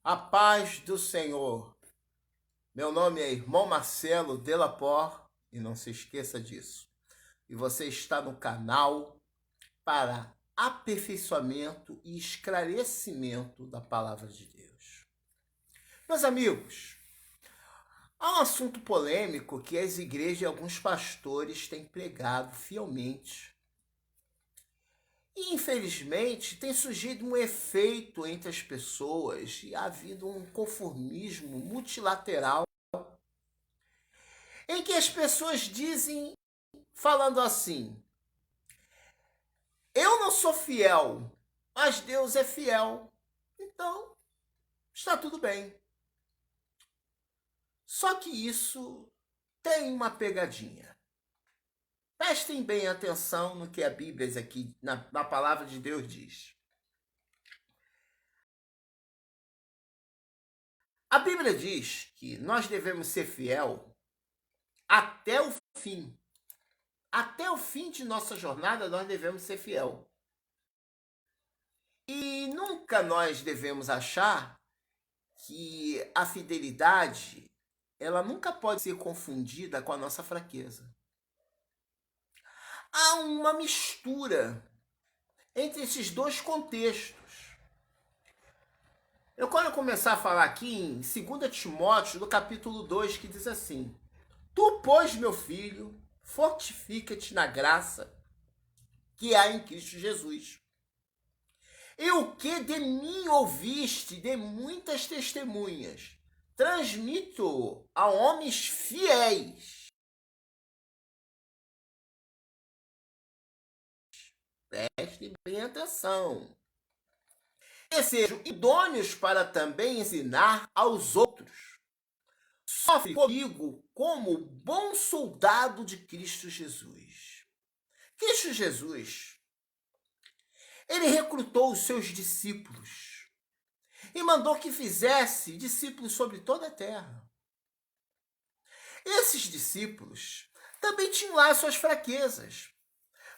A paz do Senhor. Meu nome é irmão Marcelo Delapor e não se esqueça disso. E você está no canal para aperfeiçoamento e esclarecimento da palavra de Deus. Meus amigos, há um assunto polêmico que as igrejas e alguns pastores têm pregado fielmente. E, infelizmente, tem surgido um efeito entre as pessoas e há havido um conformismo multilateral em que as pessoas dizem, falando assim: eu não sou fiel, mas Deus é fiel, então está tudo bem. Só que isso tem uma pegadinha. Prestem bem atenção no que a Bíblia aqui, na palavra de Deus diz. A Bíblia diz que nós devemos ser fiel até o fim. Até o fim de nossa jornada, nós devemos ser fiel. E nunca nós devemos achar que a fidelidade, ela nunca pode ser confundida com a nossa fraqueza. Há uma mistura entre esses dois contextos. Quando eu começar a falar aqui em 2 Timóteo, no capítulo 2, que diz assim: tu, pois, meu filho, fortifica-te na graça que há em Cristo Jesus. E o que de mim ouviste de muitas testemunhas, transmito a homens fiéis. Prestem bem atenção. E sejam idôneos para também ensinar aos outros. Sofre comigo como bom soldado de Cristo Jesus. Cristo Jesus, ele recrutou os seus discípulos e mandou que fizesse discípulos sobre toda a terra. Esses discípulos também tinham lá suas fraquezas.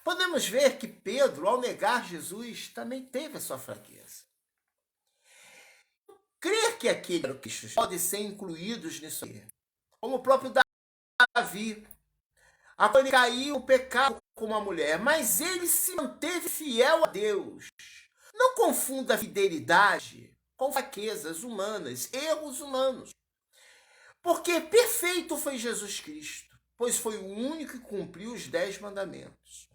Podemos ver que Pedro, ao negar Jesus, também teve a sua fraqueza. Crer que aquele Cristo pode ser incluídos nisso aí, como o próprio Davi, a qual ele caiu no pecado como uma mulher, mas ele se manteve fiel a Deus. Não confunda a fidelidade com fraquezas humanas, erros humanos. Porque perfeito foi Jesus Cristo, pois foi o único que cumpriu os 10 mandamentos.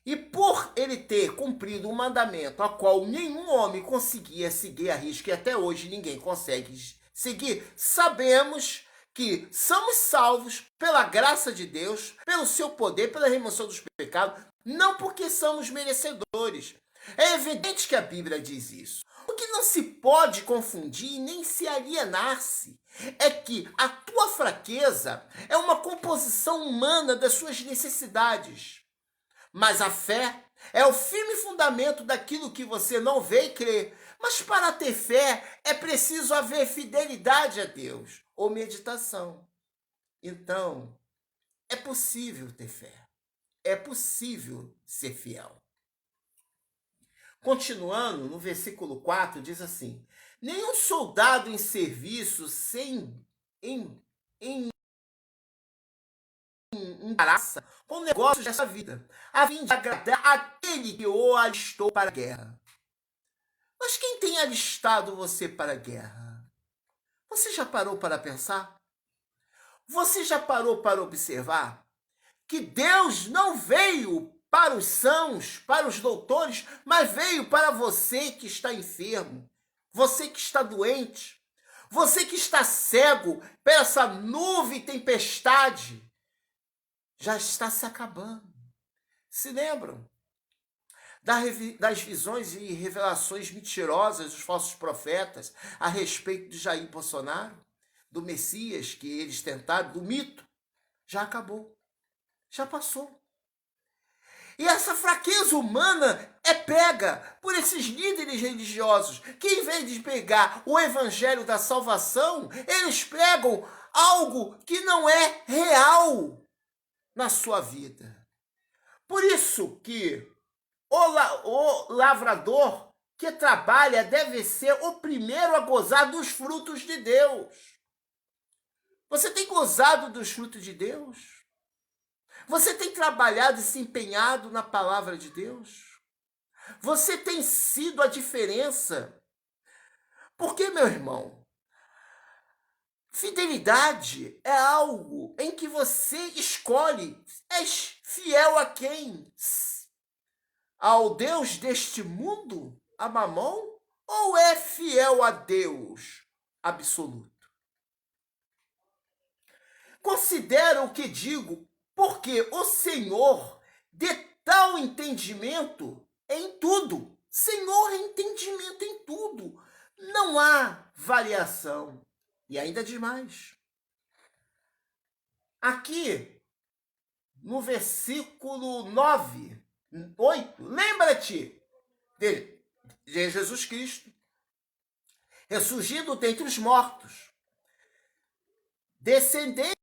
E por ele ter cumprido um mandamento a qual nenhum homem conseguia seguir a risco, e até hoje ninguém consegue seguir, sabemos que somos salvos pela graça de Deus, pelo seu poder, pela remoção dos pecados, não porque somos merecedores. É evidente que a Bíblia diz isso. O que não se pode confundir nem se alienar-se é que a tua fraqueza é uma composição humana das suas necessidades. Mas a fé é o firme fundamento daquilo que você não vê e crê. Mas para ter fé é preciso haver fidelidade a Deus ou meditação. Então, é possível ter fé. É possível ser fiel. Continuando, no versículo 4, diz assim: nenhum soldado em serviço embaraça com negócios dessa vida, a fim de agradar aquele que o alistou para a guerra. Mas quem tem alistado você para a guerra? Você já parou para pensar? Você já parou para observar que Deus não veio para os sãos, para os doutores, mas veio para você que está enfermo, você que está doente, você que está cego por essa nuvem e tempestade. Já está se acabando. Se lembram das visões e revelações mentirosas dos falsos profetas a respeito de Jair Bolsonaro, do Messias que eles tentaram, do mito? Já acabou. Já passou. E essa fraqueza humana é pega por esses líderes religiosos que, em vez de pegar o evangelho da salvação, eles pregam algo que não é real na sua vida. Por isso que o lavrador que trabalha deve ser o primeiro a gozar dos frutos de Deus. Você tem gozado dos frutos de Deus? Você tem trabalhado e se empenhado na palavra de Deus? Você tem sido a diferença? Porque, meu irmão, fidelidade é algo em que você escolhe. És fiel a quem? Ao Deus deste mundo, a Mamon? Ou é fiel a Deus absoluto? Considera o que digo, porque o Senhor dê tal entendimento em tudo. Senhor é entendimento em tudo. Não há variação. E ainda demais. Aqui, no versículo 9, 8, lembra-te de Jesus Cristo, ressurgido dentre os mortos, descendente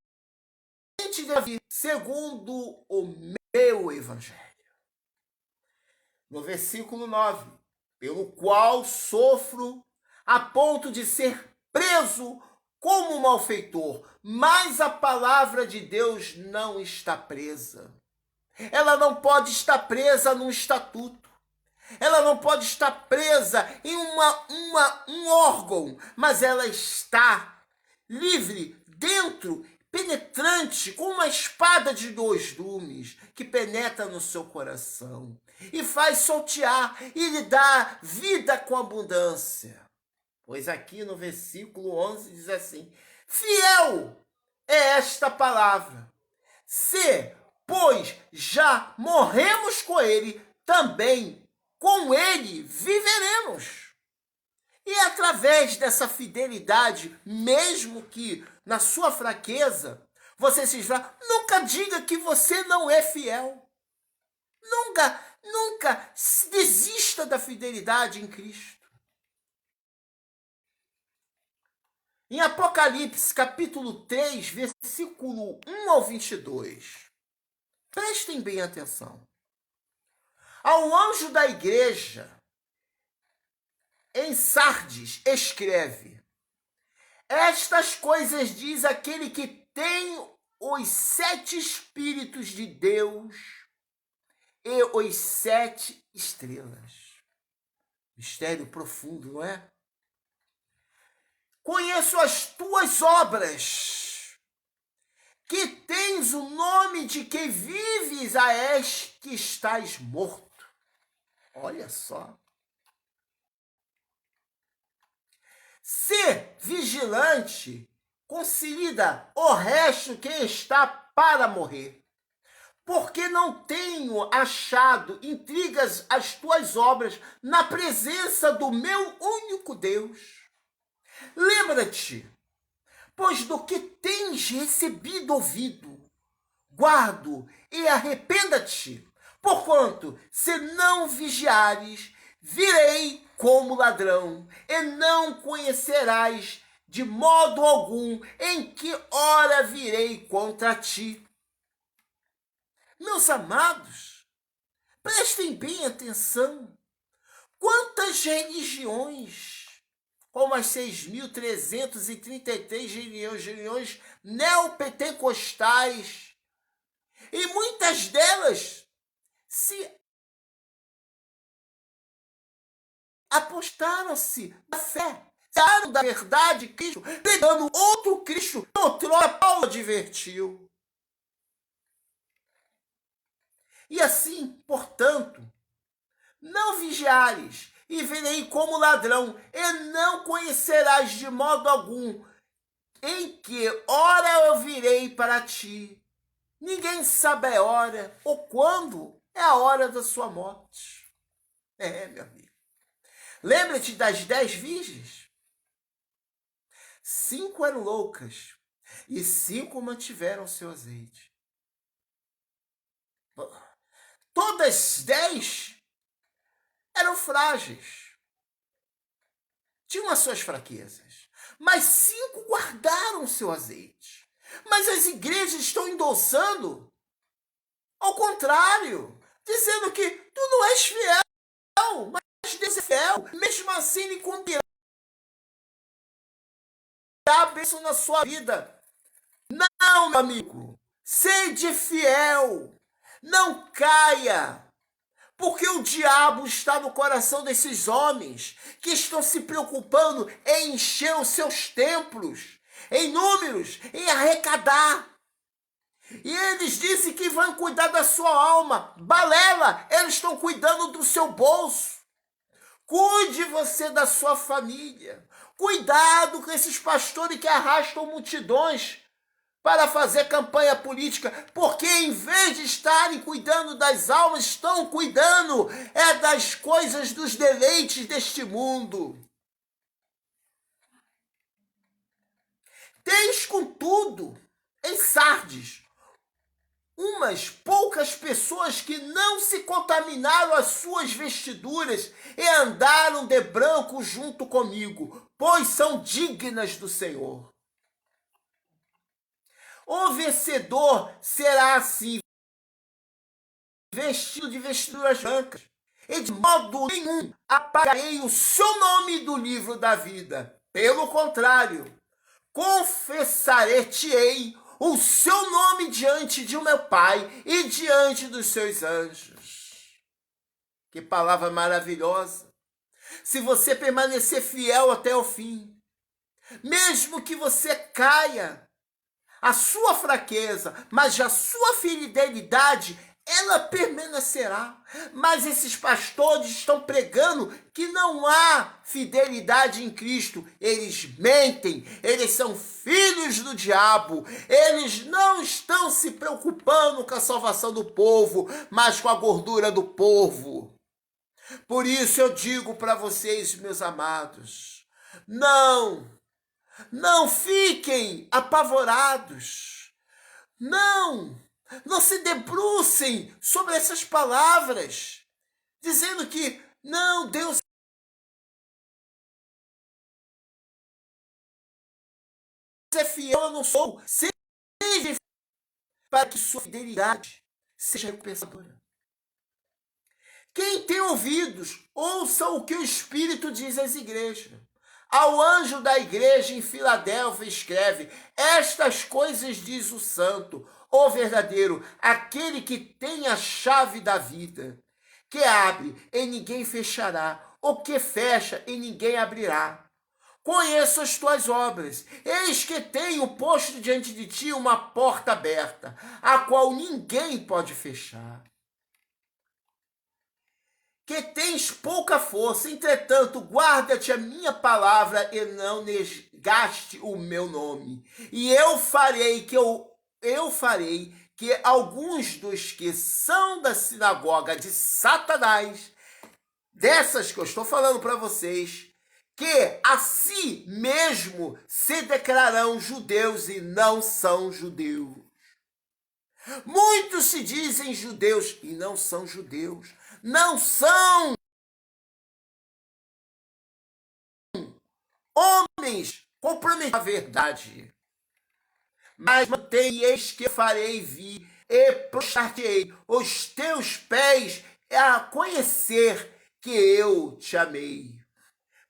de Davi, segundo o meu evangelho. No versículo 9, pelo qual sofro a ponto de ser preso como malfeitor, mas a palavra de Deus não está presa. Ela não pode estar presa num estatuto. Ela não pode estar presa em um órgão, mas ela está livre, dentro, penetrante, com uma espada de 2 gumes, que penetra no seu coração e faz saltear e lhe dá vida com abundância. Pois aqui no versículo 11 diz assim: fiel é esta palavra. Se, pois, já morremos com ele, também com ele viveremos. E através dessa fidelidade, mesmo que na sua fraqueza, você se esfra, nunca diga que você não é fiel. Nunca desista da fidelidade em Cristo. Em Apocalipse, capítulo 3, versículo 1 ao 22. Prestem bem atenção. Ao anjo da igreja, em Sardes, escreve: estas coisas diz aquele que tem os 7 Espíritos de Deus e os 7 estrelas. Mistério profundo, não é? Conheço as tuas obras, que tens o nome de que vives, a és que estás morto. Olha só. Ser vigilante, consolida o resto que está para morrer. Porque não tenho achado intrigas as tuas obras na presença do meu único Deus. Lembra-te, pois do que tens recebido ouvido, guardo e arrependa-te, porquanto, se não vigiares, virei como ladrão, e não conhecerás de modo algum em que hora virei contra ti. Meus amados, prestem bem atenção. Quantas religiões, como as 6.333 religiões neopentecostais, e muitas delas se apostaram-se da fé, da verdade de Cristo, pregando outro Cristo que outrora Paulo advertiu. E assim, portanto, não vigiares, e virei como ladrão, e não conhecerás de modo algum em que hora eu virei para ti. Ninguém sabe a hora ou quando é a hora da sua morte. Meu amigo. Lembra-te das 10 virgens? 5 eram loucas e 5 mantiveram seu azeite. Todas 10 eram frágeis. Tinham as suas fraquezas. Mas 5 guardaram seu azeite. Mas as igrejas estão endossando ao contrário, dizendo que tu não és fiel, mas Deus é fiel, mesmo assim ele cumprirá a bênção na sua vida. Não, meu amigo, sede fiel, não caia, porque o diabo está no coração desses homens que estão se preocupando em encher os seus templos, em números, em arrecadar. E eles dizem que vão cuidar da sua alma. Balela, eles estão cuidando do seu bolso. Cuide você da sua família. Cuidado com esses pastores que arrastam multidões para fazer campanha política, porque em vez de estarem cuidando das almas, estão cuidando das coisas, dos deleites deste mundo. Tens, contudo, em Sardes, umas poucas pessoas que não se contaminaram as suas vestiduras e andaram de branco junto comigo, pois são dignas do Senhor. O vencedor será assim, vestido de vestiduras brancas, e de modo nenhum apagarei o seu nome do livro da vida. Pelo contrário, confessarei-te-ei o seu nome diante de meu Pai e diante dos seus anjos. Que palavra maravilhosa! Se você permanecer fiel até o fim, mesmo que você caia, a sua fraqueza, mas a sua fidelidade, ela permanecerá. Mas esses pastores estão pregando que não há fidelidade em Cristo. Eles mentem, eles são filhos do diabo. Eles não estão se preocupando com a salvação do povo, mas com a gordura do povo. Por isso eu digo para vocês, meus amados, não fiquem apavorados. Não se debrucem sobre essas palavras, dizendo que, não, Deus é fiel, eu não sou. Seja para que sua fidelidade seja recompensadora. Quem tem ouvidos, ouça o que o Espírito diz às igrejas. Ao anjo da igreja em Filadélfia escreve: estas coisas diz o santo, o verdadeiro, aquele que tem a chave da vida, que abre e ninguém fechará, o que fecha e ninguém abrirá. Conheço as tuas obras, eis que tenho posto diante de ti uma porta aberta, a qual ninguém pode fechar. Que tens pouca força, entretanto, guarda-te a minha palavra e não negaste o meu nome. E eu farei que alguns dos que são da sinagoga de Satanás, dessas que eu estou falando para vocês, que a si mesmo se declararão judeus e não são judeus. Muitos se dizem judeus e não são judeus. Não são homens comprometidos com a verdade. Mas mantém-eis que farei vir e prostrar-te-ei os teus pés a conhecer que eu te amei.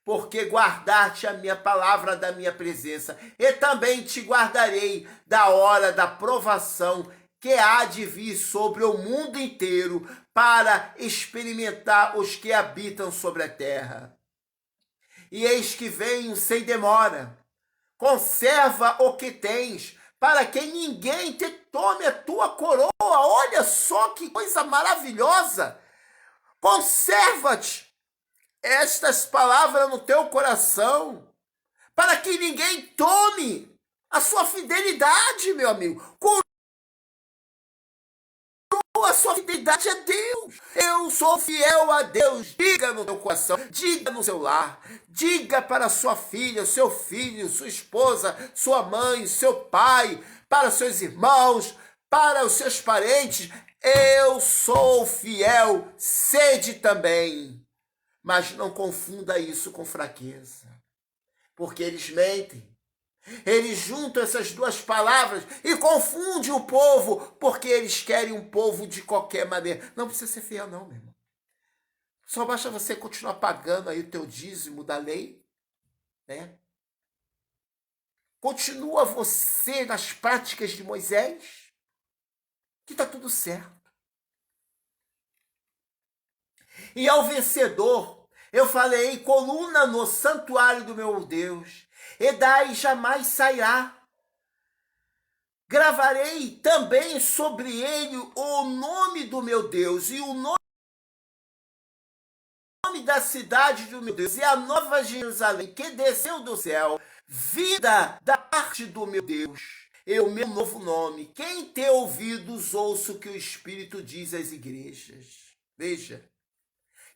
Porque guardar-te a minha palavra da minha presença, e também te guardarei da hora da provação que há de vir sobre o mundo inteiro, para experimentar os que habitam sobre a terra. E eis que venho sem demora. Conserva o que tens, para que ninguém te tome a tua coroa. Olha só que coisa maravilhosa! Conserva-te estas palavras no teu coração, para que ninguém tome a sua fidelidade, meu amigo. A sua fidelidade a Deus. Eu sou fiel a Deus. Diga no teu coração, diga no seu lar, diga para sua filha, seu filho, sua esposa, sua mãe, seu pai, para seus irmãos, para os seus parentes. Eu sou fiel, sede também. Mas não confunda isso com fraqueza, porque eles mentem. Eles juntam essas duas palavras e confundem o povo, porque eles querem um povo de qualquer maneira. Não precisa ser fiel não, meu irmão. Só basta você continuar pagando aí o teu dízimo da lei, né? Continua você nas práticas de Moisés, que está tudo certo. E ao vencedor, eu falei, coluna no santuário do meu Deus, e daí jamais sairá. Gravarei também sobre ele o nome do meu Deus e o nome da cidade do meu Deus e a nova Jerusalém que desceu do céu, vida da parte do meu Deus, e o meu novo nome. Quem tem ouvidos, ouça o que o Espírito diz às igrejas. Veja,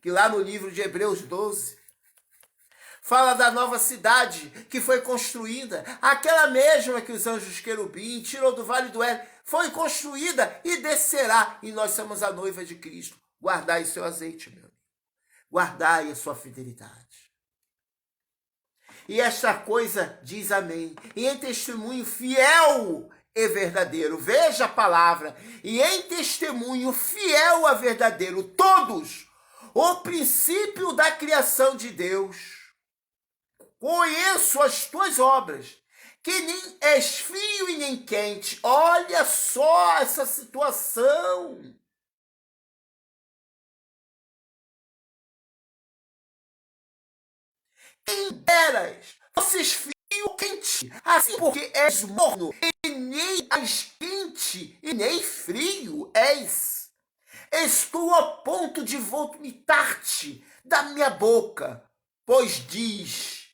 que lá no livro de Hebreus 12, fala da nova cidade que foi construída, aquela mesma que os anjos querubim tirou do vale do Éden, foi construída e descerá, e nós somos a noiva de Cristo. Guardai seu azeite, meu amigo. Guardai a sua fidelidade. E esta coisa diz amém, e em testemunho fiel e verdadeiro, veja a palavra, e em testemunho fiel e verdadeiro, todos, o princípio da criação de Deus. Conheço as tuas obras, que nem és frio e nem quente. Olha só essa situação. Quem deras fosses frio ou quente, assim porque és morno, e nem és quente, e nem frio és. Estou a ponto de vomitar-te da minha boca, pois diz: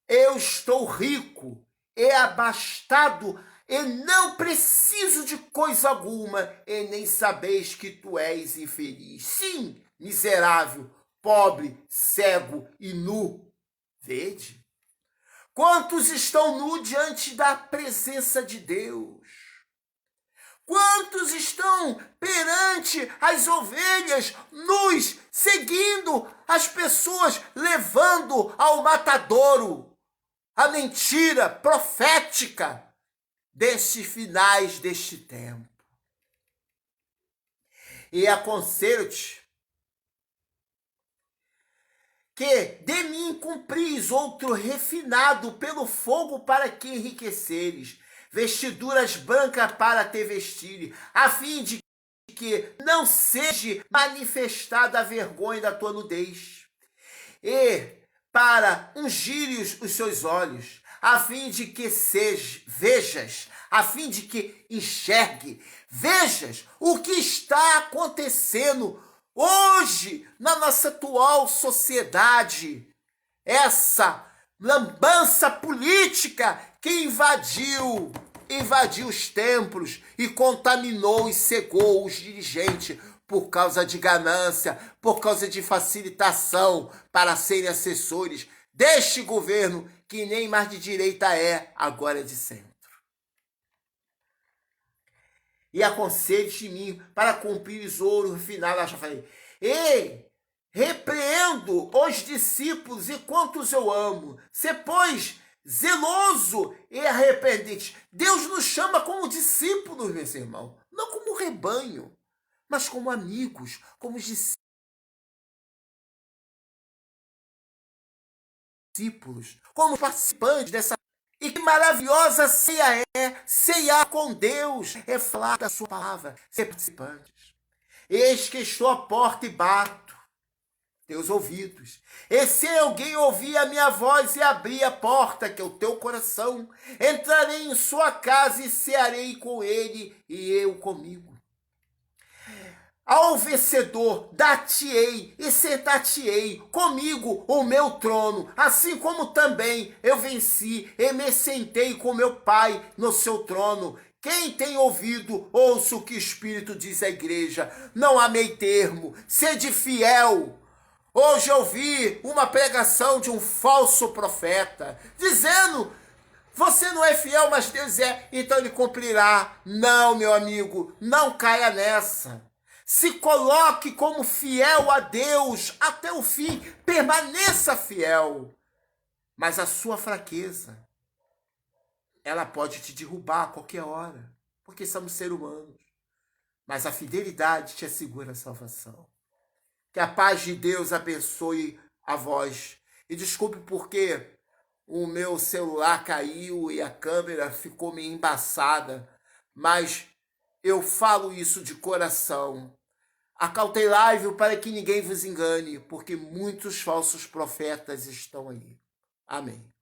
eu estou rico e abastado, e não preciso de coisa alguma, e nem sabeis que tu és infeliz. Sim, miserável, pobre, cego e nu. Vede. Quantos estão nu diante da presença de Deus? Quantos estão perante as ovelhas nus, seguindo as pessoas, levando ao matadouro a mentira profética destes finais deste tempo. E aconselho-te que de mim cumpris outro refinado pelo fogo para que enriqueceres, vestiduras brancas para te vestir, a fim de que não seja manifestada a vergonha da tua nudez, e para ungires os seus olhos, a fim de que vejas, a fim de que enxergue, vejas o que está acontecendo hoje na nossa atual sociedade. Essa lambança política que invadiu os templos e contaminou e cegou os dirigentes por causa de ganância, por causa de facilitação para serem assessores deste governo que nem mais de direita é, agora é de centro. E aconselho-te em mim para cumprir o ouro final. Eu já falei, ei, repreendo os discípulos e quantos eu amo. Se, pois, zeloso e arrependente. Deus nos chama como discípulos, meus irmãos, não como rebanho, mas como amigos, como discípulos, como participantes dessa. E que maravilhosa ceia é, ceiar com Deus, é falar da sua palavra, ser participantes. Eis que estou à porta e bato, teus ouvidos. E se alguém ouvir a minha voz e abrir a porta, que é o teu coração, entrarei em sua casa e cearei com ele e eu comigo. Ao vencedor dar-te-ei e sentar-te-ei comigo o meu trono, assim como também eu venci e me sentei com meu Pai no seu trono. Quem tem ouvido, ouça o que o Espírito diz à igreja. Não há meio termo, sede fiel. Hoje eu vi uma pregação de um falso profeta, dizendo: você não é fiel, mas Deus é, então ele cumprirá. Não, meu amigo, não caia nessa. Se coloque como fiel a Deus até o fim, permaneça fiel. Mas a sua fraqueza, ela pode te derrubar a qualquer hora, porque somos seres humanos. Mas a fidelidade te assegura a salvação. Que a paz de Deus abençoe a vós. E desculpe porque o meu celular caiu e a câmera ficou meio embaçada, mas eu falo isso de coração. Acautelai-vos para que ninguém vos engane, porque muitos falsos profetas estão aí. Amém.